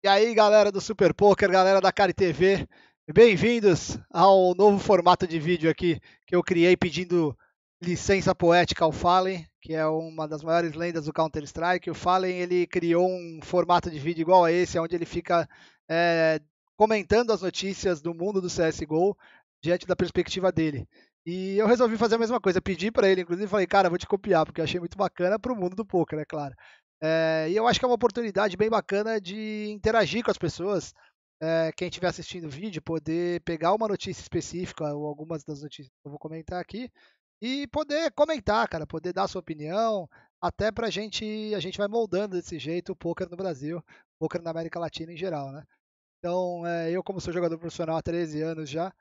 E aí, galera do Super Poker, galera da Cari TV, bem-vindos ao novo formato de vídeo aqui que eu criei pedindo licença poética ao Fallen, que é uma das maiores lendas do Counter-Strike. O Fallen ele criou um formato de vídeo igual a esse, onde ele fica é, comentando as notícias do mundo do CSGO diante da perspectiva dele. E eu resolvi fazer a mesma coisa, pedi para ele, inclusive falei, cara, vou te copiar, porque eu achei muito bacana para o mundo do poker, é claro. E eu acho que é uma oportunidade bem bacana de interagir com as pessoas. Quem estiver assistindo o vídeo, poder pegar uma notícia específica ou algumas das notícias que eu vou comentar aqui e poder comentar, cara, poder dar a sua opinião, até pra gente, a gente vai moldando desse jeito o poker no Brasil, o poker na América Latina em geral, né? Então, eu como sou jogador profissional há 13 anos já,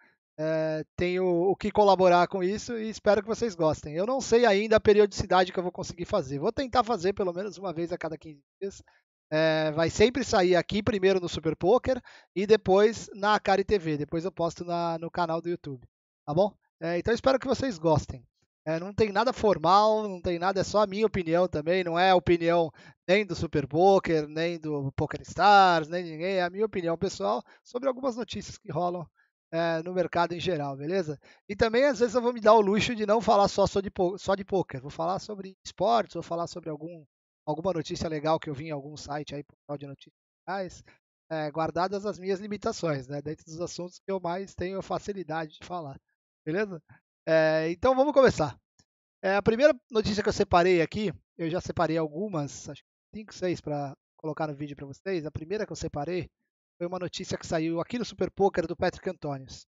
tenho o que colaborar com isso e espero que vocês gostem. Eu não sei ainda a periodicidade que eu vou conseguir fazer. Vou tentar fazer pelo menos uma vez a cada 15 dias. Vai sempre sair aqui primeiro no Super Poker e depois na Acari TV. Depois eu posto no canal do YouTube. Tá bom? Então espero que vocês gostem. Não tem nada formal, não tem nada, é só a minha opinião também, não é a opinião nem do Super Poker, nem do Poker Stars, nem de ninguém, é a minha opinião pessoal sobre algumas notícias que rolam no mercado em geral, beleza? E também, às vezes, eu vou me dar o luxo de não falar só de poker. Vou falar sobre esportes, vou falar sobre alguma notícia legal que eu vi em algum site aí, portal de notícias legais, guardadas as minhas limitações, né? Dentro dos assuntos que eu mais tenho facilidade de falar, beleza? Então, vamos começar. A primeira notícia que eu separei aqui, eu já separei algumas, acho que 5, 6 para colocar no vídeo para vocês. A primeira que eu separei foi uma notícia que saiu aqui no Super Poker do Patrick Antonius.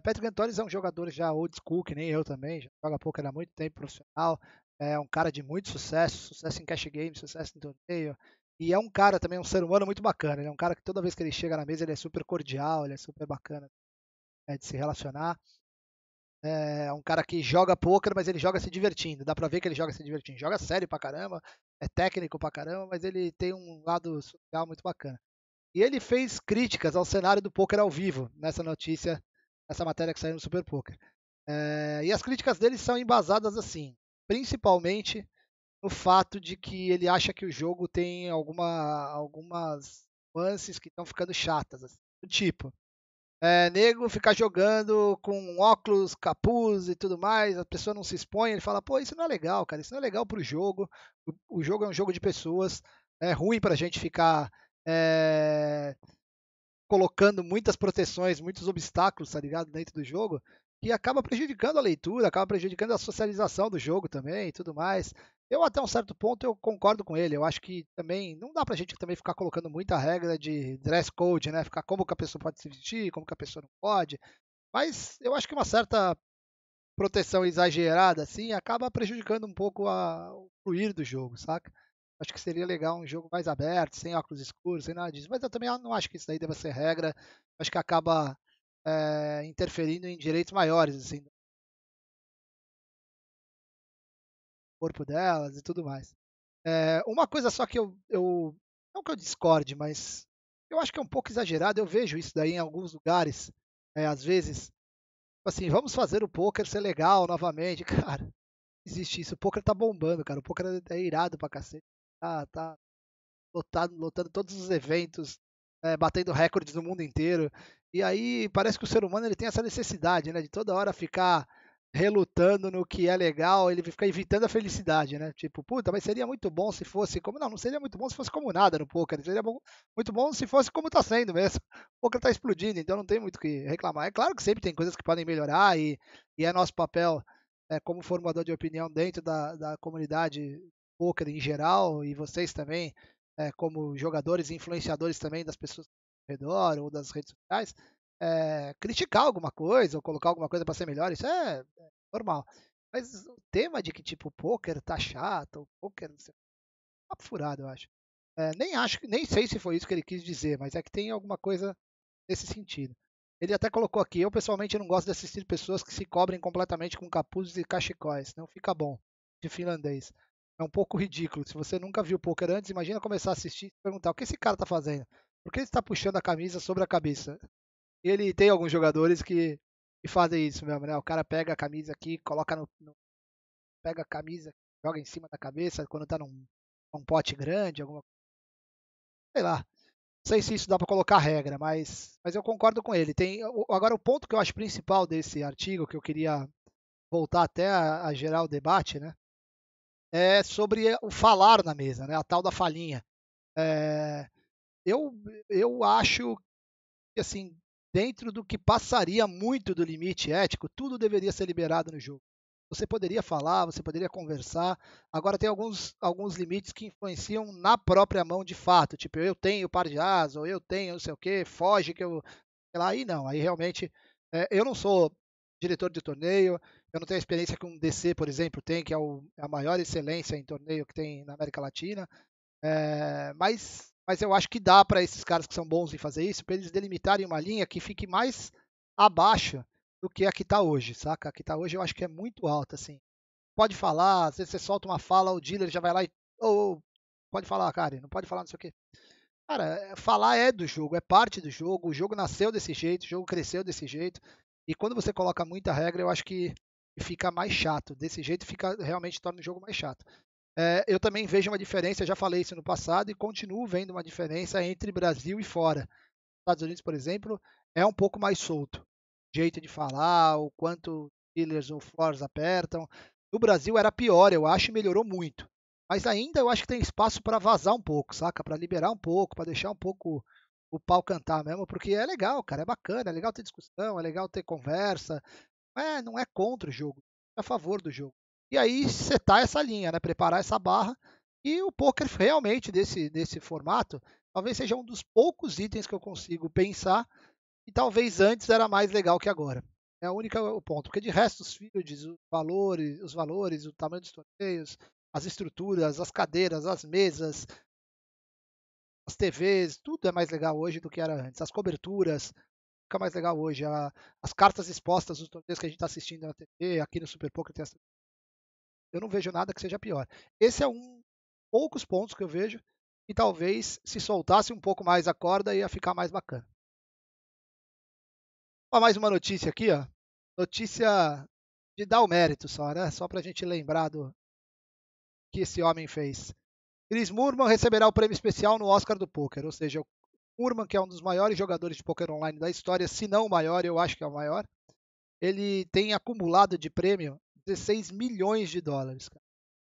Patrick Antonius é um jogador já old school, que nem eu também, já joga poker há muito tempo profissional, é um cara de muito sucesso, sucesso em cash game, sucesso em torneio, e é um cara também, um ser humano muito bacana, ele é um cara que toda vez que ele chega na mesa ele é super cordial, ele é super bacana de se relacionar, é um cara que joga poker, mas ele joga se divertindo, dá pra ver que ele joga se divertindo, joga sério pra caramba, é técnico pra caramba, mas ele tem um lado social muito bacana. E ele fez críticas ao cenário do poker ao vivo nessa notícia, nessa matéria que saiu no Super Poker. E as críticas dele são embasadas assim, principalmente no fato de que ele acha que o jogo tem algumas nuances que estão ficando chatas. Assim. Tipo, nego ficar jogando com óculos, capuz e tudo mais, a pessoa não se expõe, ele fala, pô, isso não é legal, cara, isso não é legal pro jogo, o jogo é um jogo de pessoas, é ruim pra gente ficar é, colocando muitas proteções, muitos obstáculos, tá ligado, dentro do jogo, que acaba prejudicando a leitura, acaba prejudicando a socialização do jogo também e tudo mais. Eu até um certo ponto eu concordo com ele. Eu acho que também não dá pra gente também ficar colocando muita regra de dress code, né? Ficar como que a pessoa pode se vestir, como que a pessoa não pode. Mas eu acho que uma certa proteção exagerada assim acaba prejudicando um pouco o fluir do jogo, saca? Acho que seria legal um jogo mais aberto, sem óculos escuros, sem nada disso. Mas eu também não acho que isso daí deva ser regra. Acho que acaba interferindo em direitos maiores, assim, do corpo delas e tudo mais. Uma coisa só que não que eu discorde, mas eu acho que é um pouco exagerado. Eu vejo isso daí em alguns lugares, às vezes, tipo assim, vamos fazer o poker ser legal novamente. Cara, existe isso. O poker tá bombando, cara. O poker é irado pra cacete. Tá lotando todos os eventos, batendo recordes no mundo inteiro. E aí parece que o ser humano ele tem essa necessidade, né, de toda hora ficar relutando no que é legal, ele fica evitando a felicidade, né? Tipo, puta, mas seria muito bom se fosse como. Não, não seria muito bom se fosse como nada no poker. Seria muito bom se fosse como tá sendo mesmo. O poker tá explodindo, então não tem muito o que reclamar. É claro que sempre tem coisas que podem melhorar e é nosso papel como formador de opinião dentro da comunidade poker em geral e vocês também como jogadores e influenciadores também das pessoas ao redor ou das redes sociais, criticar alguma coisa ou colocar alguma coisa para ser melhor, isso é normal. Mas o tema de que tipo, o poker tá chato, o poker não sei, tá furado, eu acho. Nem sei se foi isso que ele quis dizer, mas é que tem alguma coisa nesse sentido. Ele até colocou aqui, eu pessoalmente não gosto de assistir pessoas que se cobrem completamente com capuzes e cachecóis, não fica bom, de finlandês. É um pouco ridículo. Se você nunca viu poker antes, imagina começar a assistir e perguntar o que esse cara tá fazendo? Por que ele está puxando a camisa sobre a cabeça? E ele tem alguns jogadores que fazem isso mesmo, né? O cara pega a camisa aqui, coloca pega a camisa, joga em cima da cabeça quando tá num pote grande, sei lá. Não sei se isso dá para colocar regra, mas eu concordo com ele. Agora, o ponto que eu acho principal desse artigo, que eu queria voltar até a gerar o debate, né, é sobre o falar na mesa, né, a tal da falinha. É, eu, eu acho que, assim, dentro do que passaria muito do limite ético, tudo deveria ser liberado no jogo. Você poderia falar, você poderia conversar. Agora tem alguns limites que influenciam na própria mão de fato. Tipo, eu tenho par de as, ou eu tenho não sei o quê, foge que eu. Sei lá, aí não. Aí realmente. Eu não sou diretor de torneio, eu não tenho a experiência que um DC, por exemplo, tem, que é a maior excelência em torneio que tem na América Latina. Mas eu acho que dá para esses caras que são bons em fazer isso, para eles delimitarem uma linha que fique mais abaixo do que a que está hoje, saca? A que está hoje eu acho que é muito alta, assim. Pode falar, às vezes você solta uma fala, o dealer já vai lá e. Ô, pode falar, cara, não pode falar, não sei o quê. Cara, falar é do jogo, é parte do jogo, o jogo nasceu desse jeito, o jogo cresceu desse jeito, e quando você coloca muita regra, eu acho que fica mais chato. Desse jeito fica realmente torna o jogo mais chato. Eu também vejo uma diferença, já falei isso no passado e continuo vendo uma diferença entre Brasil e fora. Estados Unidos, por exemplo, é um pouco mais solto. Jeito de falar, o quanto dealers ou floors apertam. No Brasil era pior, eu acho, e melhorou muito. Mas ainda eu acho que tem espaço para vazar um pouco, saca? Para liberar um pouco, para deixar um pouco o pau cantar mesmo, porque é legal, cara, é bacana, é legal ter discussão, é legal ter conversa. Não é contra o jogo, é a favor do jogo. E aí setar essa linha, né? Preparar essa barra. E o poker realmente desse formato, talvez seja um dos poucos itens que eu consigo pensar e talvez antes era mais legal que agora. É o único ponto, porque de resto os fields, os valores, o tamanho dos torneios, as estruturas, as cadeiras, as mesas, as TVs, tudo é mais legal hoje do que era antes. As coberturas, fica mais legal hoje. As cartas expostas nos torneios que a gente está assistindo na TV, aqui no Super Poker tem eu não vejo nada que seja pior. Esse é um poucos pontos que eu vejo e talvez se soltasse um pouco mais a corda ia ficar mais bacana. Ó, mais uma notícia aqui, ó. Notícia de dar o mérito só, né? Só para a gente lembrar do que esse homem fez. Chris Murman receberá o prêmio especial no Oscar do Poker, ou seja, o Murman, que é um dos maiores jogadores de poker online da história, se não o maior, eu acho que é o maior, ele tem acumulado de prêmio 16 milhões de dólares.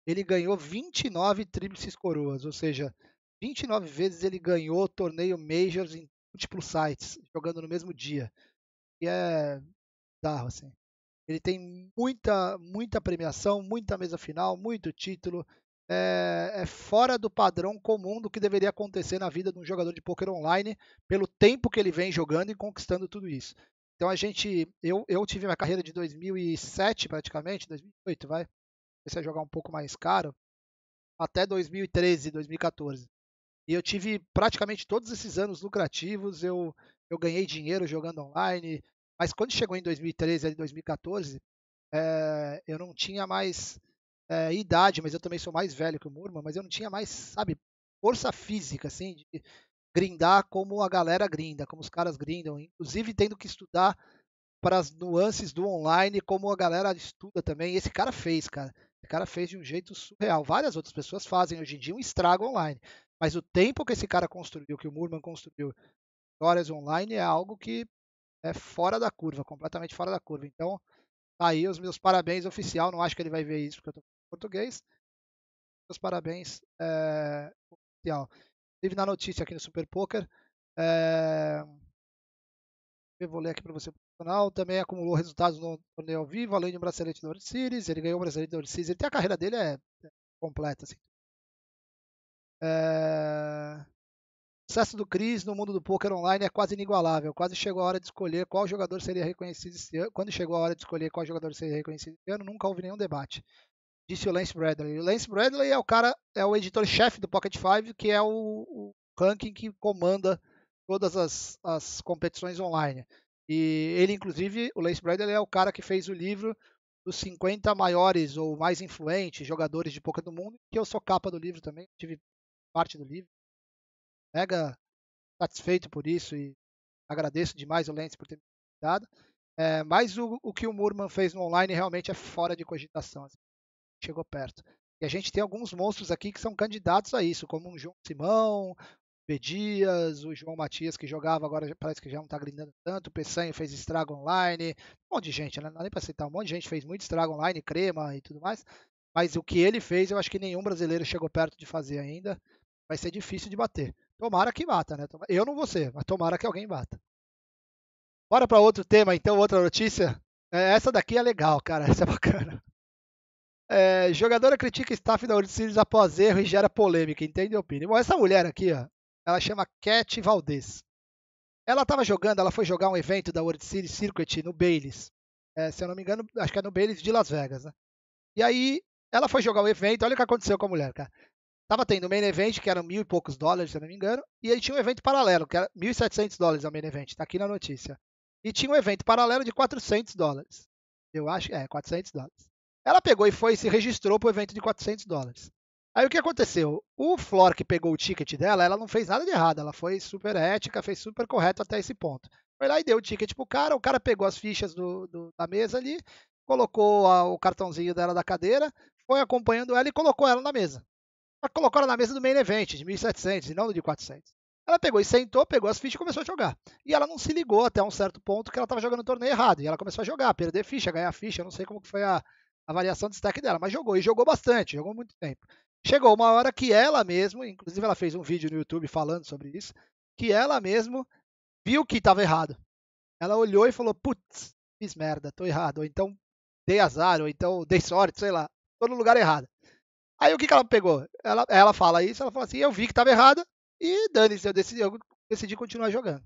Ele ganhou 29 tríplices coroas, ou seja, 29 vezes ele ganhou torneio Majors em múltiplos sites, jogando no mesmo dia. E é bizarro, assim. Ele tem muita premiação, muita mesa final, muito título. É fora do padrão comum do que deveria acontecer na vida de um jogador de poker online, pelo tempo que ele vem jogando e conquistando tudo isso. Então eu tive minha carreira de 2007 praticamente, 2008, vai. Comecei a jogar um pouco mais caro, até 2013, 2014. E eu tive praticamente todos esses anos lucrativos, eu ganhei dinheiro jogando online, mas quando chegou em 2013 e 2014, eu não tinha mais idade, mas eu também sou mais velho que o Murman, mas eu não tinha mais, sabe, força física, assim, de grindar como a galera grinda, como os caras grindam, inclusive tendo que estudar para as nuances do online, como a galera estuda também. E esse cara fez, cara. Esse cara fez de um jeito surreal. Várias outras pessoas fazem hoje em dia um estrago online. Mas o tempo que esse cara construiu, que o Murman construiu, histórias online, é algo que é fora da curva, completamente fora da curva. Então, tá aí os meus parabéns oficial. Não acho que ele vai ver isso porque eu tô em português. Meus parabéns oficial. Teve na notícia aqui no Super Poker. É, eu vou ler aqui para você. Profissional, também acumulou resultados no torneio ao vivo, além de um bracelete da World Series. Ele ganhou o bracelete da World Series. Ele tem a carreira dele completa. Assim. O sucesso do Chris no mundo do poker online é quase inigualável. Quase chegou a hora de escolher qual jogador seria reconhecido esse ano. Quando chegou a hora de escolher qual jogador seria reconhecido esse ano, nunca houve nenhum debate. Disse o Lance Bradley. O Lance Bradley é o cara, é o editor-chefe do Pocket 5, que é o ranking que comanda todas as competições online. E ele, inclusive, o Lance Bradley é o cara que fez o livro dos 50 maiores ou mais influentes jogadores de poker do mundo, que eu sou capa do livro também, tive parte do livro. Mega satisfeito por isso e agradeço demais o Lance por ter me dado. Mas o que o Murman fez no online realmente é fora de cogitação. Assim, chegou perto. E a gente tem alguns monstros aqui que são candidatos a isso, como um João Simão, B. Dias, o João Matias que jogava, agora parece que já não está grindando tanto, o Peçanha fez estrago online, um monte de gente, né? Não dá nem para citar, um monte de gente fez muito estrago online, crema e tudo mais, mas o que ele fez eu acho que nenhum brasileiro chegou perto de fazer ainda, vai ser difícil de bater. Tomara que bata, né? Eu não vou ser, mas tomara que alguém bata. Bora para outro tema, então, outra notícia. Essa daqui é legal, cara, essa é bacana. Jogadora critica staff da World Series após erro e gera polêmica, entende a opinião? Bom, essa mulher aqui, ó, ela chama Cat Valdez. Ela estava jogando, ela foi jogar um evento da World Series Circuit no Baileys. Se eu não me engano, acho que é no Baileys de Las Vegas, né? E aí, ela foi jogar o evento, olha o que aconteceu com a mulher, cara. Tava tendo o main event, que eram $1.000 e poucos, se eu não me engano, e aí tinha um evento paralelo, que era $1.700 o main event, tá aqui na notícia. E tinha um evento paralelo de $400. Eu acho, $400. Ela pegou e foi e se registrou para o evento de $400. Aí o que aconteceu? O Flor que pegou o ticket dela, ela não fez nada de errado, ela foi super ética, fez super correto até esse ponto. Foi lá e deu o ticket pro cara, o cara pegou as fichas da mesa ali, colocou o cartãozinho dela da cadeira, foi acompanhando ela e colocou ela na mesa. Colocou ela na mesa do main event, de 1.700 e não do de 400. Ela pegou e sentou, pegou as fichas e começou a jogar. E ela não se ligou até um certo ponto que ela estava jogando o torneio errado. E ela começou a jogar, perder ficha, ganhar ficha. Eu não sei como que foi a variação de stack dela, mas jogou. E jogou bastante, jogou muito tempo. Chegou uma hora que ela mesmo, inclusive ela fez um vídeo no YouTube falando sobre isso, que ela mesmo viu que estava errado. Ela olhou e falou, putz, fiz merda, tô errado. Ou então dei azar, ou então dei sorte, sei lá. Tô no lugar errado. Aí o que ela pegou? Ela fala isso, ela fala assim, eu vi que estava errada e dane-se, eu decidi continuar jogando.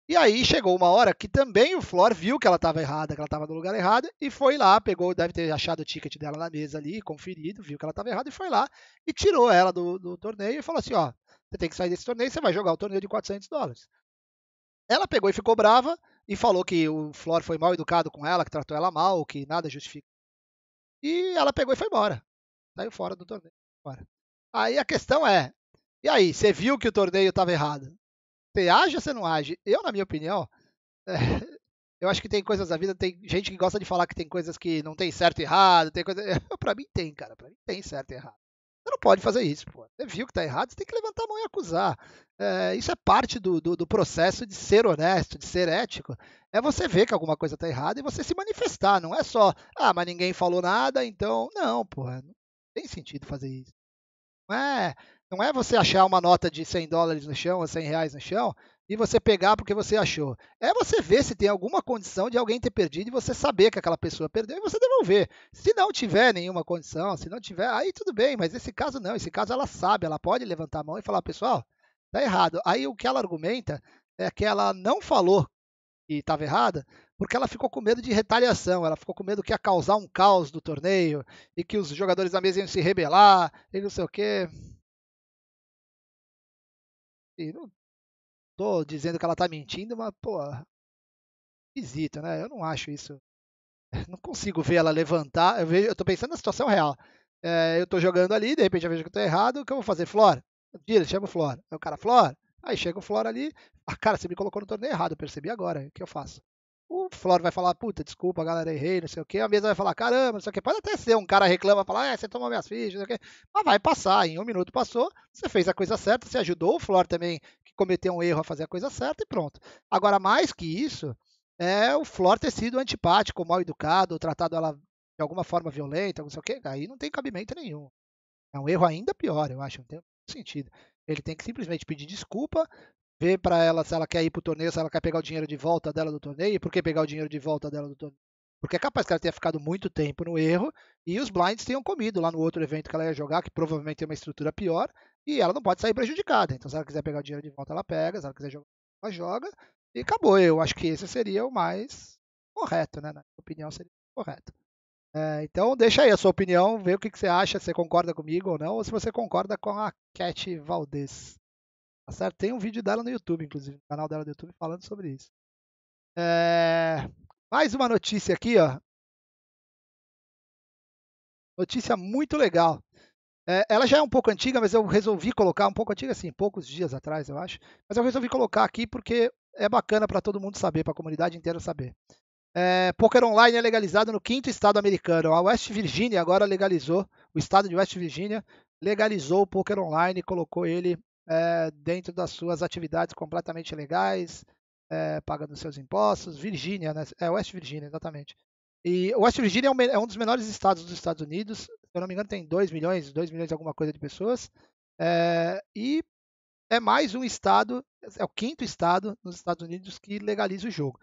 E aí chegou uma hora que também o Flor viu que ela estava errada, que ela estava no lugar errado, e foi lá, pegou, deve ter achado o ticket dela na mesa ali, conferido, viu que ela estava errada e foi lá e tirou ela do torneio e falou assim, ó, você tem que sair desse torneio, você vai jogar o torneio de $400. Ela pegou e ficou brava e falou que o Flor foi mal educado com ela, que tratou ela mal, que nada justifica. E ela pegou e foi embora. Saiu fora do torneio. Fora. Aí a questão é, e aí, você viu que o torneio estava errado? Você age ou você não age? Eu, na minha opinião, é, eu acho que tem coisas da vida, tem gente que gosta de falar que tem coisas que não tem certo e errado, tem coisa. Pra mim tem, cara, pra mim tem certo e errado. Você não pode fazer isso, pô. Você viu que tá errado, você tem que levantar a mão e acusar. Isso é parte do processo de ser honesto, de ser ético. É você ver que alguma coisa tá errada e você se manifestar. Não é só, mas ninguém falou nada, então. Não, porra. Não tem sentido fazer isso. Não é você achar uma nota de $100 no chão ou R$ 100 no chão e você pegar porque você achou. É você ver se tem alguma condição de alguém ter perdido e você saber que aquela pessoa perdeu e você devolver. Se não tiver nenhuma condição, se não tiver, aí tudo bem, mas esse caso não. Esse caso ela sabe, ela pode levantar a mão e falar, pessoal, tá errado. Aí o que ela argumenta é que ela não falou que estava errada porque ela ficou com medo de retaliação, ela ficou com medo que ia causar um caos do torneio e que os jogadores da mesa iam se rebelar e não sei o quê. E não tô dizendo que ela tá mentindo, mas, pô, esquisito, né? Eu não acho isso. Não consigo ver ela levantar. Eu tô pensando na situação real. Eu tô jogando ali, de repente eu vejo que eu tô errado, o que eu vou fazer? Flora? Tira, chama o Flora. Aí o cara, Flora. Aí chega o Flora ali. Cara, você me colocou no torneio errado, eu percebi agora. O que eu faço? O Flora vai falar, puta, desculpa, galera, errei, não sei o quê. A mesa vai falar, caramba, não sei o quê. Pode até ser um cara reclama, falar, você tomou minhas fichas, não sei o quê. Mas vai passar, em 1 minuto passou, você fez a coisa certa, você ajudou o Flora também, que cometeu um erro, a fazer a coisa certa e pronto. Agora, mais que isso, é o Flor ter sido antipático, mal educado, ou tratado ela de alguma forma violenta, não sei o quê. Aí não tem cabimento nenhum. É um erro ainda pior, eu acho, não tem sentido. Ele tem que simplesmente pedir desculpa, ver para ela se ela quer ir para o torneio, se ela quer pegar o dinheiro de volta dela do torneio. E por que pegar o dinheiro de volta dela do torneio? Porque é capaz que ela tenha ficado muito tempo no erro e os blinds tenham comido lá no outro evento que ela ia jogar, que provavelmente tem uma estrutura pior, e ela não pode sair prejudicada. Então, se ela quiser pegar o dinheiro de volta, ela pega, se ela quiser jogar, ela joga, e acabou. Eu acho que esse seria o mais correto, né? Na minha opinião, seria correto. Então, deixa aí a sua opinião, vê o que você acha, se você concorda comigo ou não, ou se você concorda com a Cat Valdez. Tá certo? Tem um vídeo dela no YouTube, inclusive, no canal dela do YouTube, falando sobre isso. Mais uma notícia aqui, ó. Notícia muito legal. Ela já é um pouco antiga, mas eu resolvi colocar, um pouco antiga assim, poucos dias atrás, eu acho. Mas eu resolvi colocar aqui porque é bacana para todo mundo saber, para a comunidade inteira saber. Poker online é legalizado no 5º estado americano. A West Virginia agora legalizou, o estado de West Virginia legalizou o poker online e colocou ele dentro das suas atividades completamente legais, pagando seus impostos. Virgínia, né? West Virginia, exatamente. E West Virginia é um dos menores estados dos Estados Unidos. Se eu não me engano, tem 2 milhões e alguma coisa de pessoas. E é mais um estado, é o quinto estado nos Estados Unidos que legaliza o jogo.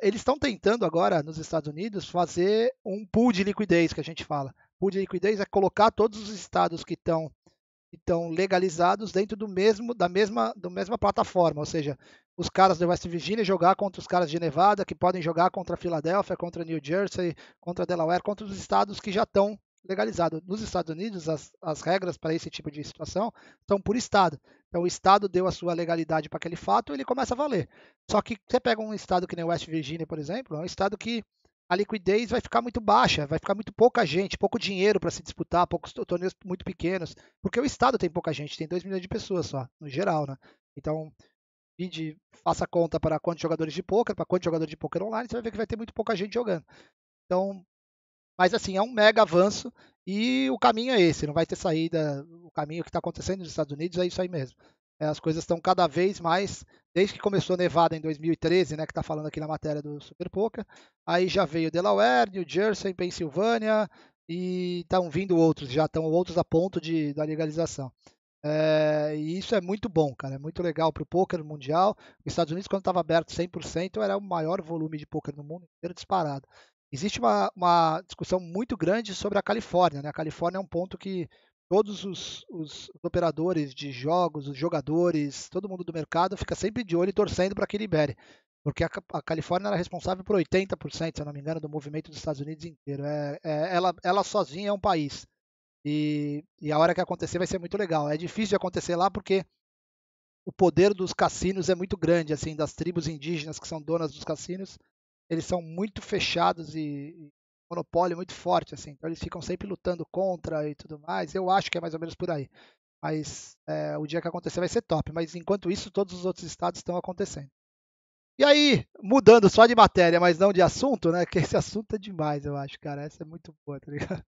Eles estão tentando agora, nos Estados Unidos, fazer um pool de liquidez, que a gente fala. Pool de liquidez é colocar todos os estados que estão legalizados dentro da mesma plataforma, ou seja, os caras da West Virginia jogar contra os caras de Nevada, que podem jogar contra a Filadélfia, contra New Jersey, contra Delaware, contra os estados que já estão legalizados. Nos Estados Unidos, as regras para esse tipo de situação são por estado. Então, o estado deu a sua legalidade para aquele fato, ele começa a valer. Só que você pega um estado que nem West Virginia, por exemplo, é um estado que a liquidez vai ficar muito baixa, vai ficar muito pouca gente, pouco dinheiro para se disputar, poucos torneios muito pequenos, porque o estado tem pouca gente, tem 2 milhões de pessoas só, no geral, né? Então, faça a conta para quantos jogadores de poker, para quantos jogadores de poker online, você vai ver que vai ter muito pouca gente jogando. Então, mas assim, é um mega avanço e o caminho é esse, não vai ter saída. O caminho que está acontecendo nos Estados Unidos é isso aí mesmo. As coisas estão cada vez mais, desde que começou a Nevada em 2013, né, que está falando aqui na matéria do Super Poker, aí já veio Delaware, New Jersey, Pensilvânia e estão vindo outros, já estão outros a ponto da legalização. E isso é muito bom, cara, é muito legal para o poker mundial. Os Estados Unidos, quando estava aberto 100%, era o maior volume de poker no mundo inteiro disparado. Existe uma discussão muito grande sobre a Califórnia, né? A Califórnia é um ponto que todos os operadores de jogos, os jogadores, todo mundo do mercado fica sempre de olho e torcendo para que libere. Porque a Califórnia era responsável por 80%, se eu não me engano, do movimento dos Estados Unidos inteiro. Ela sozinha é um país. E a hora que acontecer vai ser muito legal. É difícil de acontecer lá porque o poder dos cassinos é muito grande, assim, das tribos indígenas que são donas dos cassinos, eles são muito fechados e monopólio muito forte, assim. Então eles ficam sempre lutando contra e tudo mais. Eu acho que é mais ou menos por aí. Mas o dia que acontecer vai ser top. Mas enquanto isso, todos os outros estados estão acontecendo. E aí, mudando só de matéria, mas não de assunto, né? Que esse assunto é demais, eu acho, cara. Essa é muito boa, tá ligado?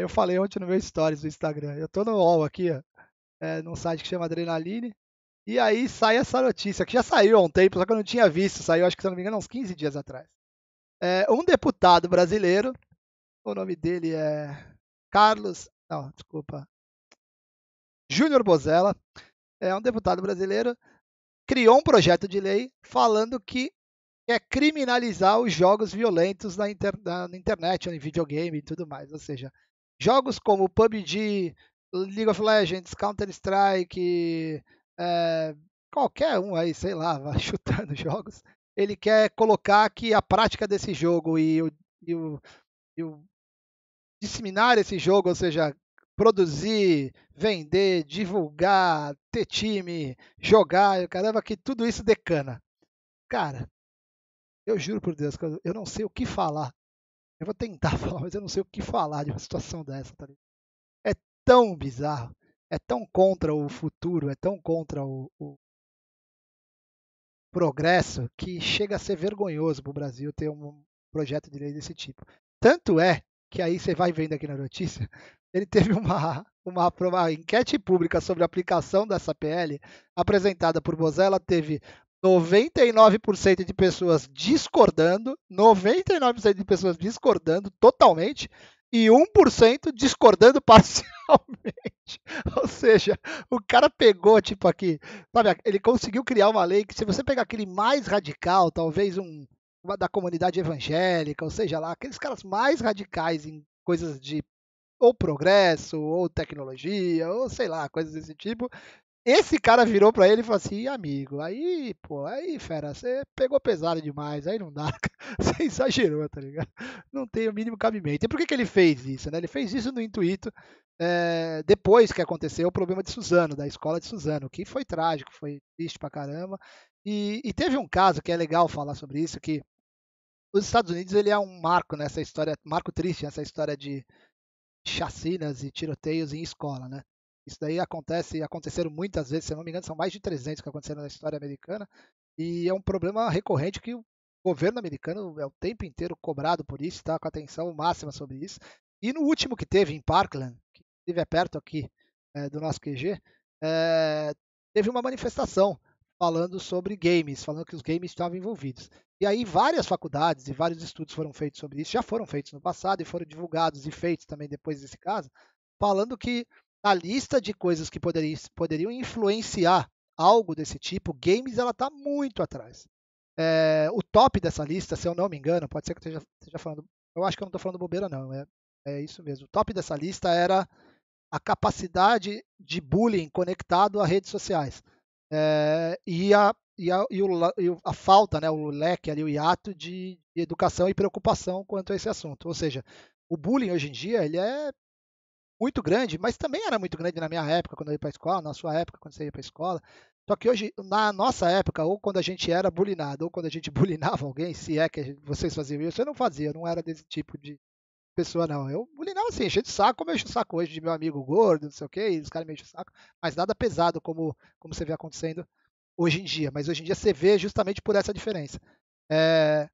Eu falei ontem no meu stories do Instagram. Eu tô no UOL aqui, ó, num site que chama Adrenaline. E aí sai essa notícia, que já saiu há um tempo, só que eu não tinha visto. Saiu, acho que se eu não me engano, uns 15 dias atrás. Um deputado brasileiro, o nome dele é Carlos. Não, desculpa. Júnior Bozella, é um deputado brasileiro, criou um projeto de lei falando que quer criminalizar os jogos violentos na internet, ou em videogame e tudo mais. Ou seja, jogos como PUBG, League of Legends, Counter-Strike, qualquer um aí, sei lá, vai chutando jogos. Ele quer colocar que a prática desse jogo e o disseminar esse jogo, ou seja, produzir, vender, divulgar, ter time, jogar, caramba, que tudo isso decana. Cara, eu juro por Deus que eu não sei o que falar. Eu vou tentar falar, mas eu não sei o que falar de uma situação dessa, tá ligado? É tão bizarro, é tão contra o futuro, é tão contra o progresso que chega a ser vergonhoso para o Brasil ter um projeto de lei desse tipo. Tanto é que aí você vai vendo aqui na notícia, ele teve uma enquete pública sobre a aplicação dessa PL apresentada por Bozella, teve 99% de pessoas discordando, 99% de pessoas discordando totalmente e 1% discordando parcialmente. Ou seja, o cara pegou, tipo aqui, sabe, ele conseguiu criar uma lei que se você pegar aquele mais radical, talvez da comunidade evangélica, ou seja lá, aqueles caras mais radicais em coisas de ou progresso, ou tecnologia, ou sei lá, coisas desse tipo, esse cara virou pra ele e falou assim: amigo, aí, pô, aí, fera, você pegou pesado demais, aí não dá, você exagerou, tá ligado? Não tem o mínimo cabimento. E por que ele fez isso, né? Ele fez isso no intuito, depois que aconteceu o problema de Suzano, da escola de Suzano, que foi trágico, foi triste pra caramba. E teve um caso que é legal falar sobre isso, que os Estados Unidos ele é um marco nessa história, marco triste nessa história de chacinas e tiroteios em escola, né? Isso daí aconteceram muitas vezes, se eu não me engano, são mais de 300 que aconteceram na história americana, e é um problema recorrente que o governo americano é o tempo inteiro cobrado por isso, está com atenção máxima sobre isso. E no último que teve em Parkland, que é perto aqui do nosso QG, teve uma manifestação falando sobre games, falando que os games estavam envolvidos. E aí várias faculdades e vários estudos foram feitos sobre isso, já foram feitos no passado e foram divulgados e feitos também depois desse caso, falando que a lista de coisas que poderiam influenciar algo desse tipo, games, ela está muito atrás. O top dessa lista, se eu não me engano, pode ser que eu esteja falando, eu acho que eu não estou falando bobeira não, é isso mesmo. O top dessa lista era a capacidade de bullying conectado a redes sociais. A falta, né, o leque ali, o hiato de educação e preocupação quanto a esse assunto. Ou seja, o bullying hoje em dia ele é muito grande, mas também era muito grande na minha época, quando eu ia para a escola, na sua época, quando você ia para a escola. Só que hoje, na nossa época, ou quando a gente era bullyingado, ou quando a gente bullyingava alguém, se é que vocês faziam isso, eu não fazia, eu não era desse tipo de pessoa, não. Eu bullyingava assim, enchia de saco, como eu encho o saco hoje de meu amigo gordo, não sei o quê, e os caras me enchem o saco, mas nada pesado como você vê acontecendo hoje em dia. Mas hoje em dia você vê justamente por essa diferença. É,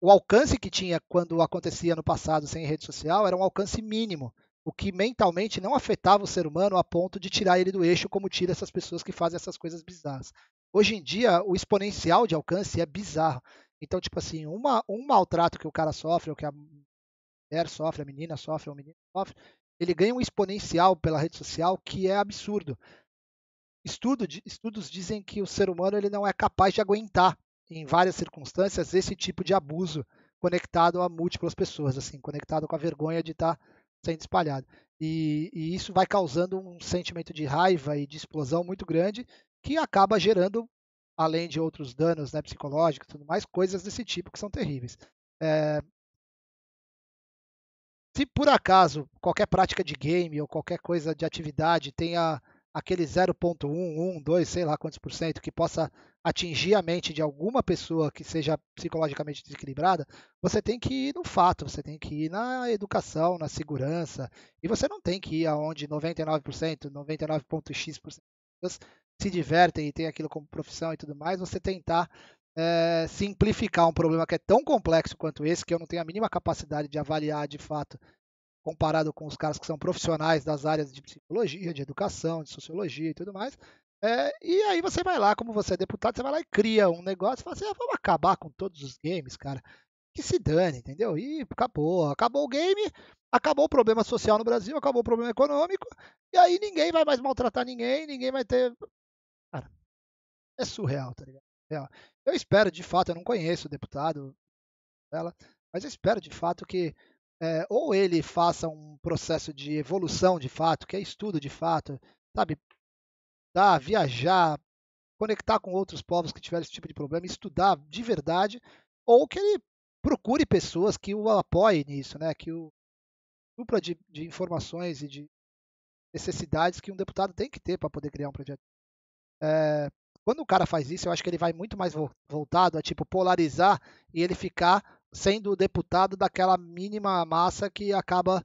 o alcance que tinha quando acontecia no passado sem rede social era um alcance mínimo, o que mentalmente não afetava o ser humano a ponto de tirar ele do eixo, como tira essas pessoas que fazem essas coisas bizarras. Hoje em dia, o exponencial de alcance é bizarro. Então, tipo assim, um maltrato que o cara sofre, ou que a mulher sofre, a menina sofre, ou o menino sofre, ele ganha um exponencial pela rede social que é absurdo. Estudos dizem que o ser humano ele não é capaz de aguentar, em várias circunstâncias, esse tipo de abuso conectado a múltiplas pessoas, assim, conectado com a vergonha de estar sendo espalhado. E isso vai causando um sentimento de raiva e de explosão muito grande, que acaba gerando, além de outros danos, né, psicológicos e tudo mais, coisas desse tipo que são terríveis. É, Se por acaso qualquer prática de game ou qualquer coisa de atividade tenha aquele 0,1, 1, 2, sei lá quantos por cento que possa atingir a mente de alguma pessoa que seja psicologicamente desequilibrada, você tem que ir no fato, você tem que ir na educação, na segurança, e você não tem que ir aonde 99%, 99,x% das pessoas se divertem e tem aquilo como profissão e tudo mais, você tentar simplificar um problema que é tão complexo quanto esse, que eu não tenho a mínima capacidade de avaliar de fato, comparado com os caras que são profissionais das áreas de psicologia, de educação, de sociologia e tudo mais. E aí você vai lá, como você é deputado, você vai lá e cria um negócio e fala assim, vamos acabar com todos os games, cara. Que se dane, entendeu? E acabou. Acabou o game, acabou o problema social no Brasil, acabou o problema econômico, e aí ninguém vai mais maltratar ninguém, ninguém vai ter. Cara, é surreal, tá ligado? Eu espero, de fato, eu não conheço o deputado dela, mas eu espero, de fato, que ou ele faça um processo de evolução, de fato, que é estudo, de fato, sabe? Viajar, conectar com outros povos que tiveram esse tipo de problema, estudar de verdade, ou que ele procure pessoas que o apoiem nisso, né? Que o supra de informações e de necessidades que um deputado tem que ter para poder criar um projeto. Quando o cara faz isso, eu acho que ele vai muito mais voltado a tipo polarizar e ele ficar sendo o deputado daquela mínima massa que acaba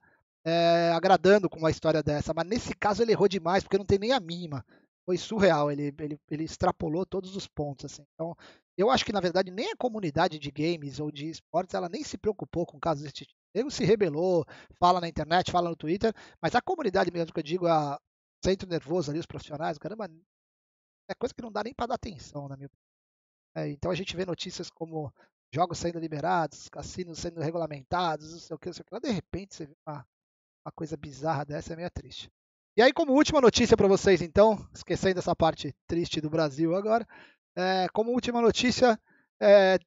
agradando com uma história dessa. Mas nesse caso ele errou demais, porque não tem nem a mínima. Foi surreal, ele extrapolou todos os pontos. Assim. Então, eu acho que na verdade nem a comunidade de games ou de esportes ela nem se preocupou com casos desse tipo. Ele se rebelou, fala na internet, fala no Twitter, mas a comunidade mesmo que eu digo, a centro nervoso ali, os profissionais, caramba, é coisa que não dá nem para dar atenção, na minha opinião. Então a gente vê notícias como jogos sendo liberados, cassinos sendo regulamentados, não sei o que, não sei o que. Lá, de repente você vê uma coisa bizarra dessa, é meio triste. E aí, como última notícia para vocês, então, esquecendo essa parte triste do Brasil agora, como última notícia, é,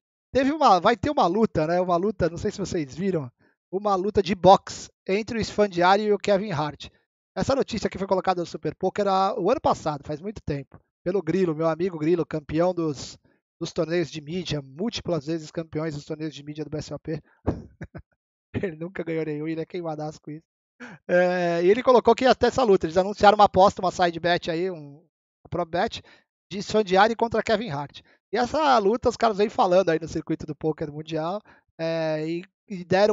vai ter uma luta, né? Uma luta, não sei se vocês viram, uma luta de boxe entre o Esfandiari e o Kevin Hart. Essa notícia aqui foi colocada no Super Poker o ano passado, faz muito tempo, pelo Grilo, meu amigo Grilo, campeão dos torneios de mídia, múltiplas vezes campeões dos torneios de mídia do BSOP. Ele nunca ganhou nenhum, ele é queimadaço com isso. E ele colocou que ia ter essa luta. Eles anunciaram uma aposta, uma side bet aí, um pro bet, de Esfandiari contra Kevin Hart. E essa luta os caras vêm falando aí no circuito do poker mundial e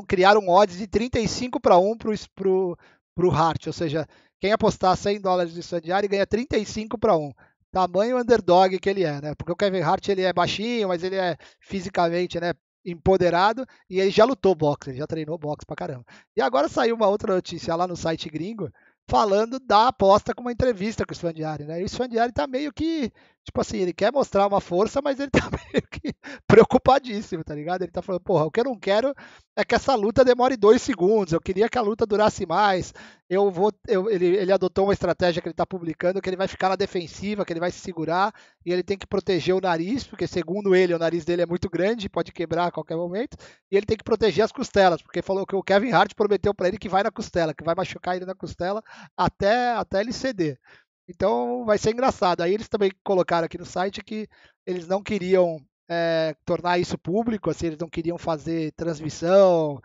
criaram um odds de 35-1 pro Hart, ou seja, quem apostar $100 de Esfandiari ganha 35-1. Tamanho underdog que ele é, né? Porque o Kevin Hart ele é baixinho, mas ele é fisicamente, né, empoderado e ele já lutou boxe, ele já treinou boxe pra caramba. E agora saiu uma outra notícia lá no site gringo falando da aposta com uma entrevista com o Sfandiari, né? E o Sfandiari tá meio que, tipo assim, ele quer mostrar uma força, mas ele tá meio que preocupadíssimo, tá ligado? Ele tá falando, porra, o que eu não quero é que essa luta demore 2 segundos, eu queria que a luta durasse mais, ele adotou uma estratégia que ele tá publicando, que ele vai ficar na defensiva, que ele vai se segurar, e ele tem que proteger o nariz, porque segundo ele, o nariz dele é muito grande, pode quebrar a qualquer momento, e ele tem que proteger as costelas, porque falou que o Kevin Hart prometeu para ele que vai na costela, que vai machucar ele na costela, até ele ceder. Então vai ser engraçado. Aí eles também colocaram aqui no site que eles não queriam tornar isso público, assim, eles não queriam fazer transmissão,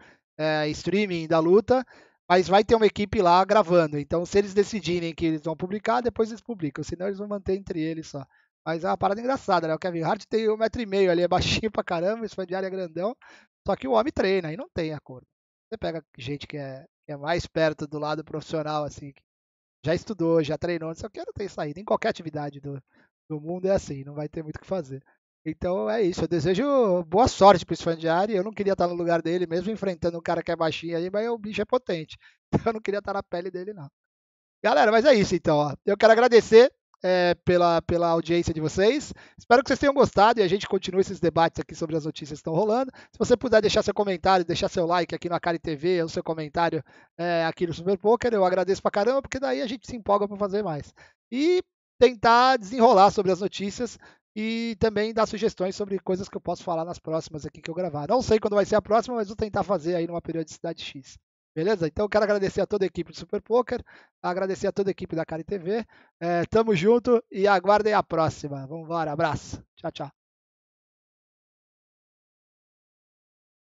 streaming da luta, mas vai ter uma equipe lá gravando. Então, se eles decidirem que eles vão publicar, depois eles publicam, senão eles vão manter entre eles só. Mas é uma parada engraçada, né? O Kevin Hart tem 1,5 m ali, é baixinho pra caramba, esse fã de área é grandão, só que o homem treina e não tem acordo. Você pega gente que é mais perto do lado profissional, assim, que já estudou, já treinou, não sei o que, não tem saída. Em qualquer atividade do mundo é assim, não vai ter muito o que fazer. Então é isso, eu desejo boa sorte para esse fã de área. Eu não queria estar no lugar dele, mesmo enfrentando um cara que é baixinho aí, mas o bicho é potente. Então eu não queria estar na pele dele, não. Galera, mas é isso então. Ó. Eu quero agradecer pela audiência de vocês. Espero que vocês tenham gostado e a gente continue esses debates aqui sobre as notícias que estão rolando. Se você puder deixar seu comentário, deixar seu like aqui no Akari TV, ou seu comentário aqui no Super Poker, eu agradeço pra caramba, porque daí a gente se empolga para fazer mais. E tentar desenrolar sobre as notícias e também dar sugestões sobre coisas que eu posso falar nas próximas aqui que eu gravar. Não sei quando vai ser a próxima, mas vou tentar fazer aí numa periodicidade X. Beleza? Então, eu quero agradecer a toda a equipe do Super Poker, agradecer a toda a equipe da Cari TV. Tamo junto e aguardem a próxima. Vamos embora, abraço. Tchau, tchau.